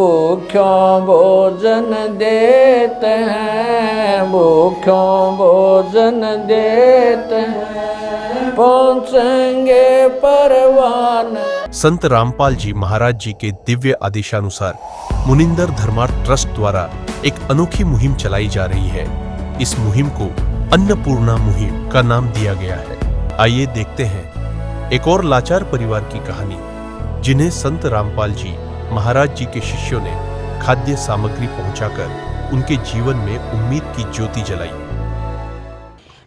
भूख्यों भोजन देते हैं, भूख्यों भोजन देते हैं, पहुँचेंगे परवान। संत रामपाल जी महाराज जी के दिव्य आदेशानुसार मुनिंदर धर्मार्थ ट्रस्ट द्वारा एक अनोखी मुहिम चलाई जा रही है। इस मुहिम को अन्नपूर्णा मुहिम का नाम दिया गया है। आइए देखते हैं एक और लाचार परिवार की कहानी, जिन्हें संत रामपाल जी महाराज जी के शिष्यों ने खाद्य सामग्री पहुंचाकर उनके जीवन में उम्मीद की ज्योति जलाई।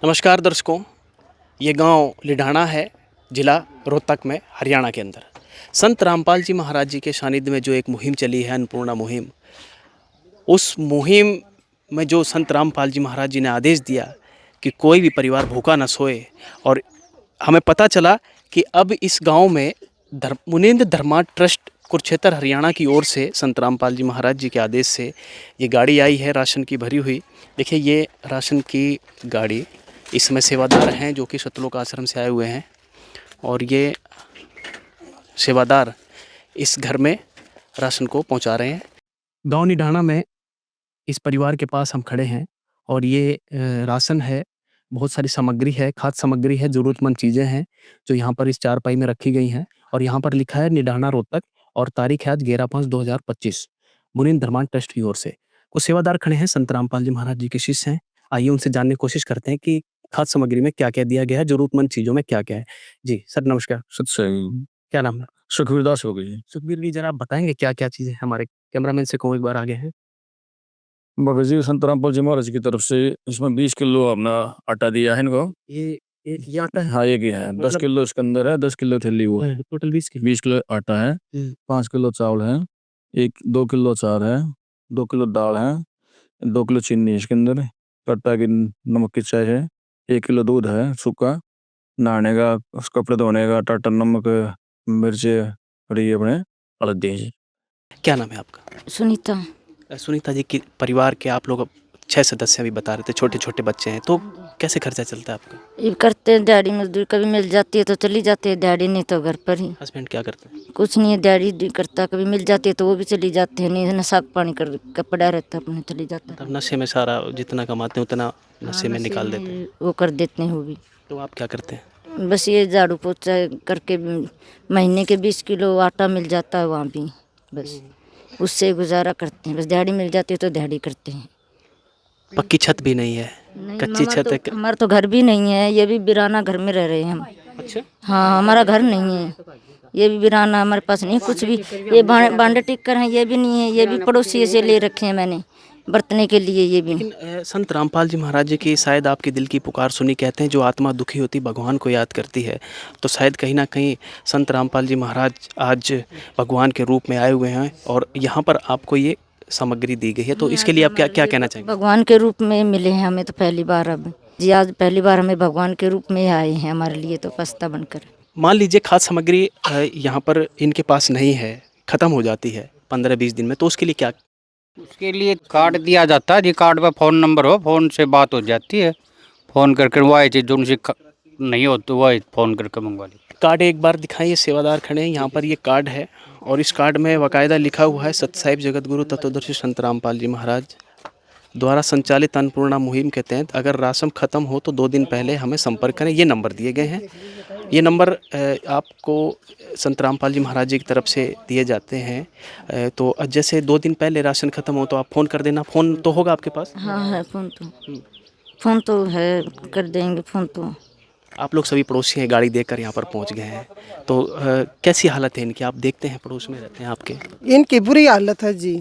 नमस्कार दर्शकों, ये गांव लिढाणा है, जिला रोहतक में, हरियाणा के अंदर। संत रामपाल जी महाराज जी के सानिध्य में जो एक मुहिम चली है, अन्नपूर्णा मुहिम, उस मुहिम में जो संत रामपाल जी महाराज जी ने आदेश दिया कि कोई भी परिवार भूखा न सोए, और हमें पता चला कि अब इस गांव में मुनिंदर धर्मार्थ ट्रस्ट कुरुक्षेत्र हरियाणा की ओर से संत रामपाल जी महाराज जी के आदेश से ये गाड़ी आई है राशन की भरी हुई। देखिए, ये राशन की गाड़ी, इसमें सेवादार हैं जो कि सतलोक आश्रम से आए हुए हैं, और ये सेवादार इस घर में राशन को पहुंचा रहे हैं। गांव निढाणा में इस परिवार के पास हम खड़े हैं, और ये राशन है, बहुत सारी सामग्री है, खाद्य सामग्री है, ज़रूरतमंद चीज़ें हैं जो यहाँ पर इस चारपाई में रखी गई हैं। और यहाँ पर लिखा है निढाणा रोहतक, और तारीख है आज 11/5/2025, मुनिंदर धर्मार्थ ट्रस्ट की ओर से। कुछ सेवादार खड़े हैं, संत रामपाल जी महाराज जी के शिष्य हैं। आइए उनसे जानने की कोशिश करते हैं कि खाद्य सामग्री में क्या क्या दिया गया है, जरूरतमंद चीज़ों में क्या क्या है। जी सर, नमस्कार। क्या नाम है? सुखवीर दास हो गई। सुखबीर जी, जरा आप बताएंगे क्या क्या चीज़ें हमारे कैमरामैन से कहूँ एक बार आगे हैं। बाबा जी संत रामपाल जी महाराज की तरफ से इसमें 20 किलो अपना आटा दिया है इनको। ये आटा है? हाँ, एक ही है। 10 किलो इसके अंदर है, 10 किलो थैली वो है। टोटल 20 की। 20 किलो आटा है, 5 किलो चावल है, 2 किलो चार है, 2 किलो दाल है, 2 किलो चीनी है इसके अंदर, कट्टा की नमक की चाय है, 1 किलो दूध है सूखा, नहाने का, कपड़े धोने का, टाटा नमक, मिर्च, हरी अपने हल्दी है। क्या नाम है आपका? सुनीता। सुनीता जी, की परिवार के आप लोग 6 सदस्य अभी बता रहे थे, छोटे छोटे बच्चे हैं, तो कैसे खर्चा चलता है आपका? ये करते हैं दिहाड़ी मजदूरी, कभी मिल जाती है तो चली जाती है दिहाड़ी, नहीं तो घर पर ही। हस्बैंड क्या करते हैं? कुछ नहीं है, दिहाड़ी करता, कभी मिल जाती है तो वो भी चली जाते हैं, नहीं नशा पानी कर पड़ा रहता अपने चली जाता है। तब नशे में सारा जितना कमाते हैं उतना नशे में निकाल देते हैं। वो कर देते हैं वो भी। तो आप क्या करते हैं? बस ये झाड़ू पोछा करके महीने के 20 किलो आटा मिल जाता है वहाँ भी, बस उससे गुजारा करते हैं। बस दिहाड़ी मिल जाती है तो दिहाड़ी करते हैं। पक्की छत भी नहीं है, कच्ची छत है। हमारा तो घर भी नहीं है, ये भी बिराना घर में रह रहे हैं हम। अच्छा। हाँ, हमारा घर नहीं है, ये भी बिराना, हमारे पास नहीं कुछ भी। ये बांडे टिक्कर हैं, ये भी नहीं है, ये भी पड़ोसी से ले रखे हैं मैंने बरतने के लिए, ये भी। लेकिन संत रामपाल जी महाराज जी की शायद आपके दिल की पुकार सुनी, कहते हैं जो आत्मा दुखी होती भगवान को याद करती है, तो शायद कहीं ना कहीं संत रामपाल जी महाराज आज भगवान के रूप में आए हुए हैं और यहाँ पर आपको ये सामग्री दी गई है, तो इसके लिए आप क्या क्या कहना चाहेंगे? भगवान के रूप में मिले हैं हमें तो पहली बार, अब जी आज पहली बार हमें भगवान के रूप में आए हैं हमारे लिए, तो पस्ता बनकर। मान लीजिए खाद्य सामग्री यहाँ पर इनके पास नहीं है, ख़त्म हो जाती है 15-20 दिन में, तो उसके लिए क्या? उसके लिए कार्ड दिया जाता है जी, कार्ड पर फ़ोन नंबर हो, फ़ोन से बात हो जाती है, फ़ोन करके वही चीज़ जो उनसे नहीं हो तो वही फ़ोन करके मंगवा ली। कार्ड एक बार दिखाइए, सेवादार खड़े हैं यहाँ पर, ये कार्ड है और इस कार्ड में बाकायदा लिखा हुआ है सतसाहिब जगतगुरु तत्वदर्शी संत रामपाल जी महाराज द्वारा संचालित अन्नपूर्णा मुहिम के तहत अगर राशन ख़त्म हो तो 2 दिन पहले हमें संपर्क करें। ये नंबर दिए गए हैं, ये नंबर आपको संत रामपाल जी महाराज जी की तरफ से दिए जाते हैं। तो जैसे 2 दिन पहले राशन ख़त्म हो तो आप फ़ोन कर देना। फ़ोन तो होगा आपके पास? हाँ है, फ़ोन तो है, कर देंगे फ़ोन तो। आप लोग सभी पड़ोसी हैं, गाड़ी देकर यहाँ पर पहुँच गए हैं, तो कैसी हालत है इनकी? आप देखते हैं, पड़ोस में रहते हैं आपके। इनकी बुरी हालत है जी,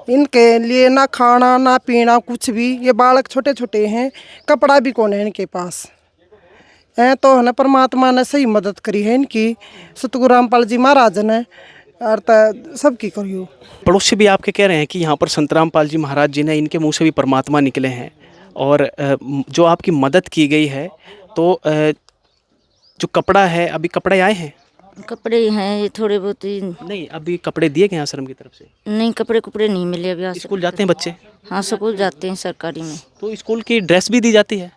इनके लिए ना खाना ना पीना कुछ भी। ये बालक छोटे छोटे हैं, कपड़ा भी कौन है इनके पास है, तो है ना परमात्मा ने सही मदद करी है इनकी, सतगुरु रामपाल जी महाराज ने, और सबकी करियो। पड़ोसी भी आपके कह रहे हैं कि यहाँ पर संत रामपाल जी महाराज जी ने, इनके मुंह से भी परमात्मा निकले हैं, और जो आपकी मदद की गई है, तो जो कपड़ा है, अभी कपड़े आए हैं? कपड़े हैं ये थोड़े बहुत ही। नहीं, अभी कपड़े दिए गए आश्रम की तरफ से? नहीं, कपड़े नहीं मिले अभी। स्कूल जाते हैं बच्चे? हाँ, स्कूल जाते हैं सरकारी में। तो स्कूल की ड्रेस भी दी जाती है?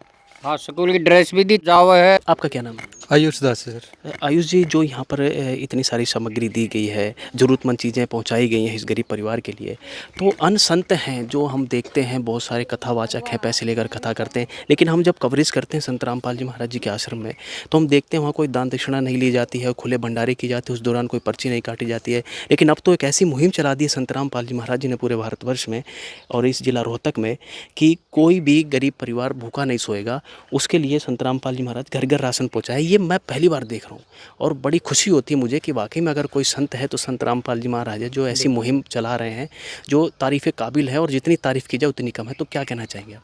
हाँ, स्कूल की ड्रेस भी दी जावा है। आपका क्या नाम है? आयुष दास है सर। आयुष जी, जो यहाँ पर इतनी सारी सामग्री दी गई है, ज़रूरतमंद चीज़ें पहुँचाई गई हैं इस गरीब परिवार के लिए, तो अन्य संत हैं जो हम देखते हैं, बहुत सारे कथावाचक हैं, पैसे लेकर कथा करते हैं, लेकिन हम जब कवरेज करते हैं संत रामपाल जी महाराज जी के आश्रम में, तो हम देखते हैं वहाँ कोई दान दक्षिणा नहीं ली जाती है, खुले भंडारे की जाती है, उस दौरान कोई पर्ची नहीं काटी जाती है। लेकिन अब तो एक ऐसी मुहिम चला दी है संत रामपाल जी महाराज जी ने पूरे भारतवर्ष में और इस जिला रोहतक में कि कोई भी गरीब परिवार भूखा नहीं सोएगा, उसके लिए संत रामपाल जी महाराज घर घर राशन पहुँचाए। ये मैं पहली बार देख रहा हूँ और बड़ी खुशी होती है मुझे कि वाकई में अगर कोई संत है तो संत रामपाल जी महाराज है, जो ऐसी मुहिम चला रहे हैं जो तारीफ़ काबिल है और जितनी तारीफ़ की जाए उतनी कम है। तो क्या कहना चाहेंगे आप?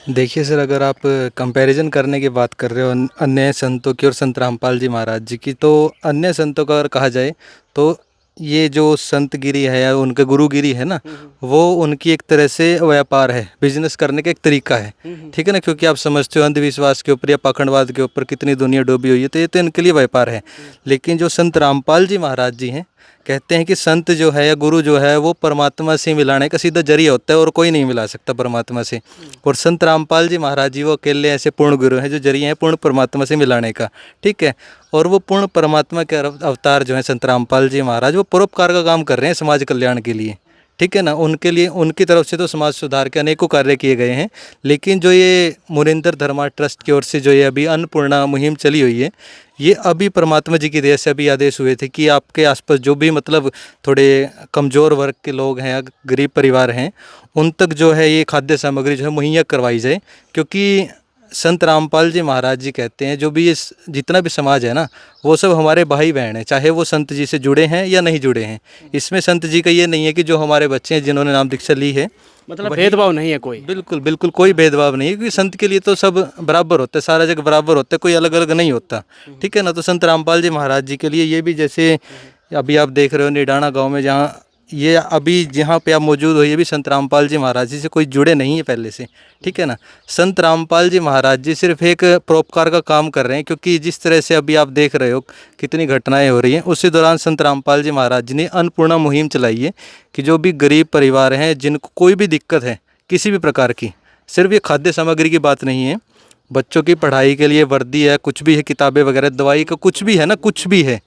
देखिए सर, अगर आप कंपैरिजन करने की बात कर रहे हो अन्य संतों की और संत रामपाल जी महाराज जी की, तो अन्य संतों का अगर कहा जाए तो ये जो संतगिरी है या उनके गुरुगिरी है ना, वो उनकी एक तरह से व्यापार है, बिजनेस करने का एक तरीका है, ठीक है ना। क्योंकि आप समझते हो अंधविश्वास के ऊपर या पाखंडवाद के ऊपर कितनी दुनिया डूबी हुई है, तो ये तो इनके लिए व्यापार है। लेकिन जो संत रामपाल जी महाराज जी हैं, कहते हैं कि संत जो है या गुरु जो है वो परमात्मा से मिलाने का सीधा जरिया होता है और कोई नहीं मिला सकता परमात्मा से। और संत रामपाल जी महाराज जी वो अकेले ऐसे पूर्ण गुरु हैं जो जरिए हैं पूर्ण परमात्मा से मिलाने का, ठीक है। और वो पूर्ण परमात्मा के अवतार जो हैं संत रामपाल जी महाराज, वो परोपकार का काम कर रहे हैं समाज कल्याण के लिए, ठीक है ना। उनके लिए उनकी तरफ से तो समाज सुधार के अनेकों कार्य किए गए हैं। लेकिन जो ये मुनिंदर धर्मा ट्रस्ट की ओर से जो ये अभी अन्नपूर्णा मुहिम चली हुई है, ये अभी परमात्मा जी की दया से अभी आदेश हुए थे कि आपके आसपास जो भी मतलब थोड़े कमज़ोर वर्ग के लोग हैं या गरीब परिवार हैं, उन तक जो है ये खाद्य सामग्री जो है मुहैया करवाई जाए। क्योंकि संत रामपाल जी महाराज जी कहते हैं जो भी ये जितना भी समाज है ना, वो सब हमारे भाई बहन हैं, चाहे वो संत जी से जुड़े हैं या नहीं जुड़े हैं। इसमें संत जी का ये नहीं है कि जो हमारे बच्चे हैं जिन्होंने नाम दीक्षा ली है, मतलब भेदभाव नहीं है कोई? बिल्कुल बिल्कुल कोई भेदभाव नहीं है, क्योंकि संत के लिए तो सब बराबर होते हैं, सारा जग बराबर होता है, कोई अलग अलग नहीं होता, ठीक है ना। तो संत रामपाल जी महाराज जी के लिए ये भी, जैसे अभी आप देख रहे हो निडाना गाँव में, जहाँ ये अभी जहाँ पे आप मौजूद हो, ये भी संत रामपाल जी महाराज जी से कोई जुड़े नहीं है पहले से, ठीक है ना। संत रामपाल जी महाराज जी सिर्फ एक परोपकार का काम कर रहे हैं, क्योंकि जिस तरह से अभी आप देख रहे हो कितनी घटनाएं हो रही हैं, उसी दौरान संत रामपाल जी महाराज जी ने अन्नपूर्णा मुहिम चलाई है कि जो भी गरीब परिवार हैं जिनको कोई भी दिक्कत है किसी भी प्रकार की, सिर्फ ये खाद्य सामग्री की बात नहीं है, बच्चों की पढ़ाई के लिए वर्दी है, कुछ भी है, किताबें वगैरह, दवाई का कुछ भी है ना, कुछ भी है,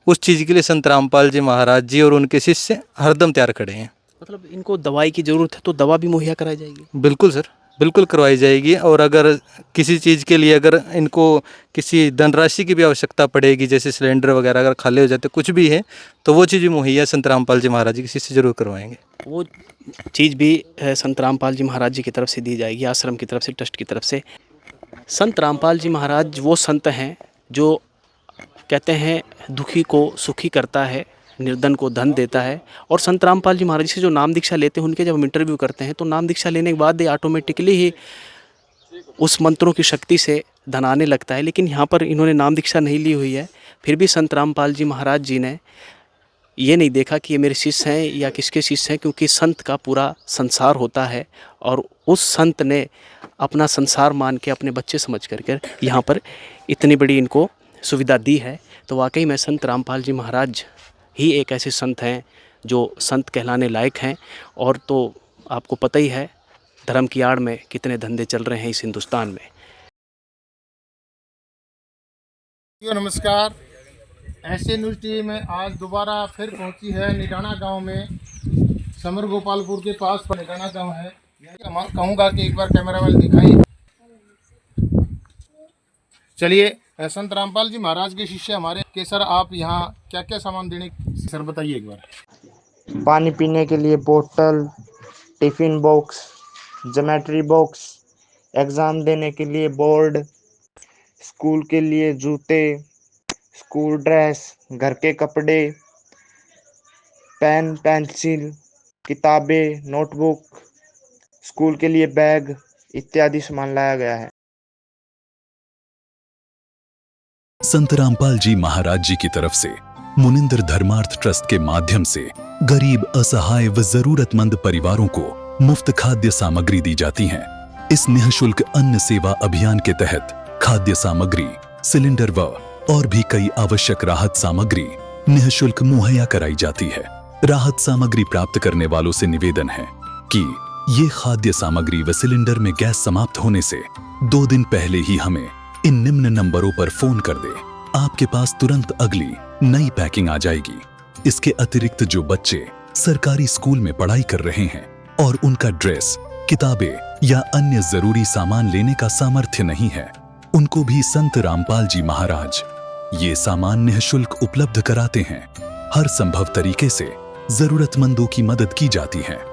उस चीज़ के लिए संत रामपाल जी महाराज जी और उनके शिष्य हरदम तैयार खड़े हैं। मतलब इनको दवाई की ज़रूरत है तो दवा भी मुहैया कराई जाएगी? बिल्कुल सर, बिल्कुल करवाई जाएगी। और अगर किसी चीज़ के लिए अगर इनको किसी धनराशि की भी आवश्यकता पड़ेगी, जैसे सिलेंडर वगैरह अगर खाली हो जाते, कुछ भी है, तो वो चीज़ भी मुहैया संत रामपाल जी महाराज जी के शिष्य जरूर करवाएंगे। वो चीज़ भी संत रामपाल जी महाराज जी की तरफ से दी जाएगी, आश्रम की तरफ से, ट्रस्ट की तरफ से। संत रामपाल जी महाराज वो संत हैं जो कहते हैं दुखी को सुखी करता है, निर्धन को धन देता है। और संत रामपाल जी महाराज से जो नाम दीक्षा लेते हैं, उनके जब हम इंटरव्यू करते हैं तो नाम दीक्षा लेने के बाद ये ऑटोमेटिकली ही उस मंत्रों की शक्ति से धन आने लगता है। लेकिन यहाँ पर इन्होंने नाम दीक्षा नहीं ली हुई है, फिर भी संत रामपाल जी महाराज जी ने ये नहीं देखा कि ये मेरे शिष्य हैं या किसके शिष्य हैं, क्योंकि संत का पूरा संसार होता है और उस संत ने अपना संसार मान के अपने बच्चे समझ करके यहाँ पर इतनी बड़ी इनको सुविधा दी है। तो वाकई में संत रामपाल जी महाराज ही एक ऐसे संत हैं जो संत कहलाने लायक हैं। और तो आपको पता ही है धर्म की आड़ में कितने धंधे चल रहे हैं इस हिंदुस्तान में। नमस्कार, ऐसे न्यूज़ टीवी में आज दोबारा फिर पहुंची है निडाना गांव में, समर गोपालपुर के पास पर निडाना गांव है। कहूँगा कि एक बार कैमरा वाले दिखाइए। चलिए, संत रामपाल जी महाराज के शिष्य हमारे के सर, आप यहाँ क्या क्या सामान देने, सर बताइए एक बार। पानी पीने के लिए बोतल, tiffin box, geometry box, exam देने के लिए बोर्ड, स्कूल के लिए जूते, स्कूल ड्रेस, घर के कपड़े, पेन, पेंसिल, किताबें, नोटबुक, स्कूल के लिए बैग इत्यादि सामान लाया गया है। संत रामपाल जी महाराज जी की तरफ से मुनिंदर धर्मार्थ ट्रस्ट के माध्यम से गरीब, असहाय व जरूरतमंद परिवारों को मुफ्त खाद्य सामग्री दी जाती है। इस निःशुल्क अन्न सेवा अभियान के तहत खाद्य सामग्री, सिलेंडर व और भी कई आवश्यक राहत सामग्री निःशुल्क मुहैया कराई जाती है। राहत सामग्री प्राप्त करने वालों से निवेदन है कि ये खाद्य सामग्री व सिलेंडर में गैस समाप्त होने से 2 दिन पहले ही हमें इन निम्न नंबरों पर फोन कर दे, आपके पास तुरंत अगली नई पैकिंग आ जाएगी। इसके अतिरिक्त जो बच्चे सरकारी स्कूल में पढ़ाई कर रहे हैं और उनका ड्रेस, किताबें या अन्य जरूरी सामान लेने का सामर्थ्य नहीं है, उनको भी संत रामपाल जी महाराज ये सामान निःशुल्क उपलब्ध कराते हैं। हर संभव तरीके से जरूरतमंदों की मदद की जाती है।